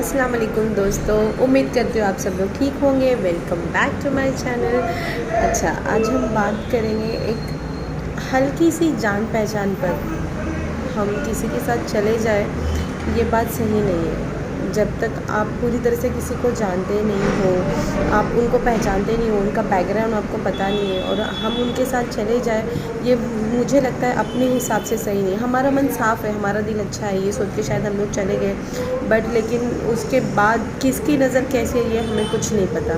अस्सलाम वालेकुम दोस्तों, उम्मीद करती हूँ आप सब लोग ठीक होंगे। Welcome back to my channel. अच्छा, आज हम बात करेंगे एक हल्की सी जान पहचान पर। हम किसी के साथ चले जाए, ये बात सही नहीं है। जब तक आप पूरी तरह से किसी को जानते नहीं हो, आप उनको पहचानते नहीं हो, उनका बैकग्राउंड आपको पता नहीं है और हम उनके साथ चले जाए, ये मुझे लगता है अपने हिसाब से सही नहीं है। हमारा मन साफ़ है, हमारा दिल अच्छा है, ये सोच के शायद हम लोग चले गए, बट लेकिन उसके बाद किसकी नज़र कैसी है ये हमें कुछ नहीं पता।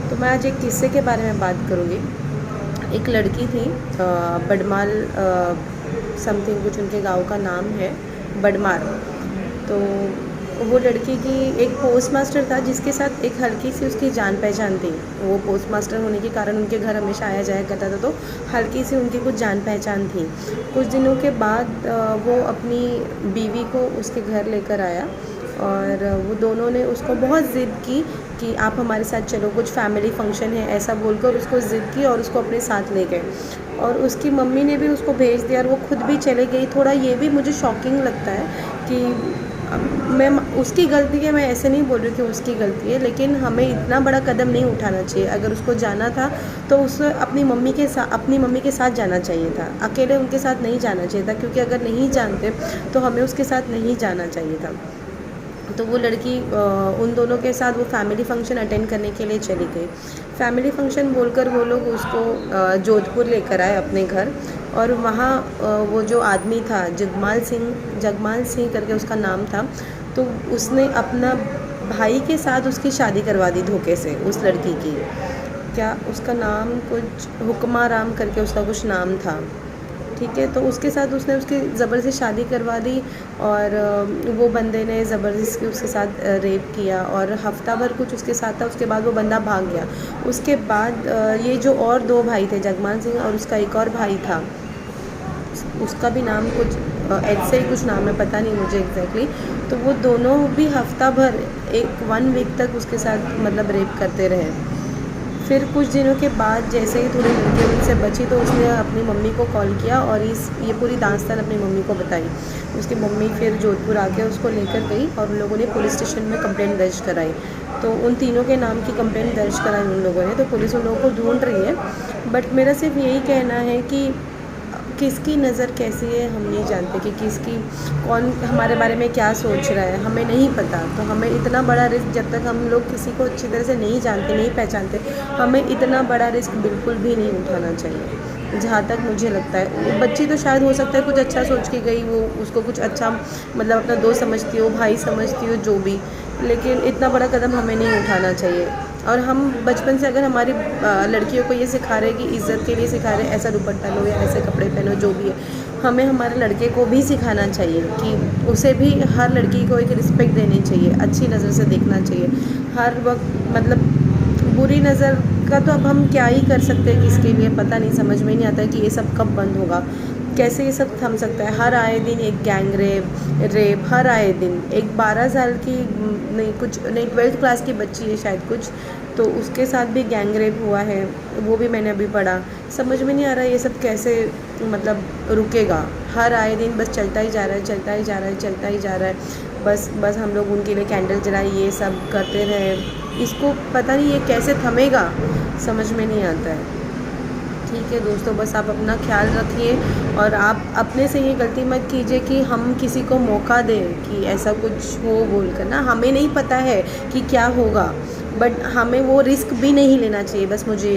तो मैं आज एक किस्से के बारे में बात करूँगी। एक लड़की थी, बडमाल समथिंग कुछ उनके गांव का नाम है, बडमार। तो वो लड़की की एक पोस्ट मास्टर था जिसके साथ एक हल्की सी उसकी जान पहचान थी। वो पोस्ट मास्टर होने के कारण उनके घर हमेशा आया जाया करता था, तो हल्की सी उनकी कुछ जान पहचान थी। कुछ दिनों के बाद वो अपनी बीवी को उसके घर लेकर आया और वो दोनों ने उसको बहुत ज़िद की कि आप हमारे साथ चलो, कुछ फैमिली फंक्शन है, ऐसा बोलकर उसको ज़िद की और उसको अपने साथ ले गए। और उसकी मम्मी ने भी उसको भेज दिया और वो खुद भी चले गई। थोड़ा ये भी मुझे शॉकिंग लगता है कि मैं उसकी गलती है, मैं ऐसे नहीं बोल रही कि उसकी गलती है, लेकिन हमें इतना बड़ा कदम नहीं उठाना चाहिए। अगर उसको जाना था तो उसे अपनी मम्मी के साथ जाना चाहिए था, अकेले उनके साथ नहीं जाना चाहिए था, क्योंकि अगर नहीं जानते तो हमें उसके साथ नहीं जाना चाहिए था। तो वो लड़की उन दोनों के साथ वो फैमिली फ़ंक्शन अटेंड करने के लिए चली गई। फैमिली फ़ंक्शन बोलकर वो लोग उसको जोधपुर लेकर आए अपने घर। और वहाँ वो जो आदमी था, जगमाल सिंह करके उसका नाम था। तो उसने अपना भाई के साथ उसकी शादी करवा दी धोखे से, उस लड़की की। क्या उसका नाम कुछ हुक्माराम करके उसका कुछ नाम था, ठीक है। तो उसके साथ उसने उसकी ज़बरदस्ती शादी करवा दी और वो बंदे ने ज़बरदस्ती उसके साथ रेप किया और हफ्ता भर कुछ उसके साथ था। उसके बाद वो बंदा भाग गया। उसके बाद ये जो और दो भाई थे, जगमान सिंह और उसका एक और भाई था, उसका भी नाम कुछ ऐसे ही कुछ नाम है, पता नहीं मुझे एग्जैक्टली। तो वो दोनों भी हफ्ता भर, एक 1 वीक तक उसके साथ मतलब रेप करते रहे। फिर कुछ दिनों के बाद जैसे ही थोड़ी लड़की उनसे बची तो उसने अपनी मम्मी को कॉल किया और ये पूरी दास्तान अपनी मम्मी को बताई। उसकी मम्मी फिर जोधपुर आके उसको लेकर गई और उन लोगों ने पुलिस स्टेशन में कंप्लेंट दर्ज कराई। तो उन तीनों के नाम की कंप्लेंट दर्ज कराई उन लोगों ने। तो पुलिस उन लोगों को ढूंढ रही है, बट मेरा सिर्फ यही कहना है कि किसकी नज़र कैसी है हम नहीं जानते, कि कौन हमारे बारे में क्या सोच रहा है, हमें नहीं पता। तो हमें इतना बड़ा रिस्क, जब तक हम लोग किसी को अच्छी तरह से नहीं जानते, नहीं पहचानते, हमें इतना बड़ा रिस्क बिल्कुल भी नहीं उठाना चाहिए, जहाँ तक मुझे लगता है। वो बच्ची तो शायद हो सकता है कुछ अच्छा सोच के गई, वो उसको कुछ अच्छा मतलब अपना दोस्त समझती हो, भाई समझती हो, जो भी, लेकिन इतना बड़ा कदम हमें नहीं उठाना चाहिए। और हम बचपन से अगर हमारी लड़कियों को ये सिखा रहे हैं कि इज़्ज़त के लिए सिखा रहे हैं, ऐसा दुपट्टा लो या ऐसे कपड़े पहनो, जो भी है, हमें हमारे लड़के को भी सिखाना चाहिए कि उसे भी, हर लड़की को एक रिस्पेक्ट देनी चाहिए, अच्छी नज़र से देखना चाहिए हर वक्त। मतलब बुरी नज़र का तो अब हम क्या ही कर सकते हैं किसके लिए, पता नहीं, समझ में नहीं आता कि ये सब कब बंद होगा, कैसे ये सब थम सकता है। हर आए दिन एक गैंग रेप हर आए दिन। एक 12 साल की नहीं, कुछ नहीं, 12th क्लास की बच्ची है शायद कुछ, तो उसके साथ भी गैंग रेप हुआ है, वो भी मैंने अभी पढ़ा। समझ में नहीं आ रहा ये सब कैसे मतलब रुकेगा। हर आए दिन बस चलता ही जा रहा है, चलता ही जा रहा है, चलता ही जा रहा है। बस हम लोग उनके लिए कैंडल जलाए, ये सब करते रहे, इसको पता नहीं ये कैसे थमेगा, समझ में नहीं आता है। ठीक है दोस्तों, बस आप अपना ख्याल रखिए और आप अपने से ये गलती मत कीजिए कि हम किसी को मौका दें कि ऐसा कुछ हो बोलकर ना। हमें नहीं पता है कि क्या होगा, बट हमें वो रिस्क भी नहीं लेना चाहिए, बस मुझे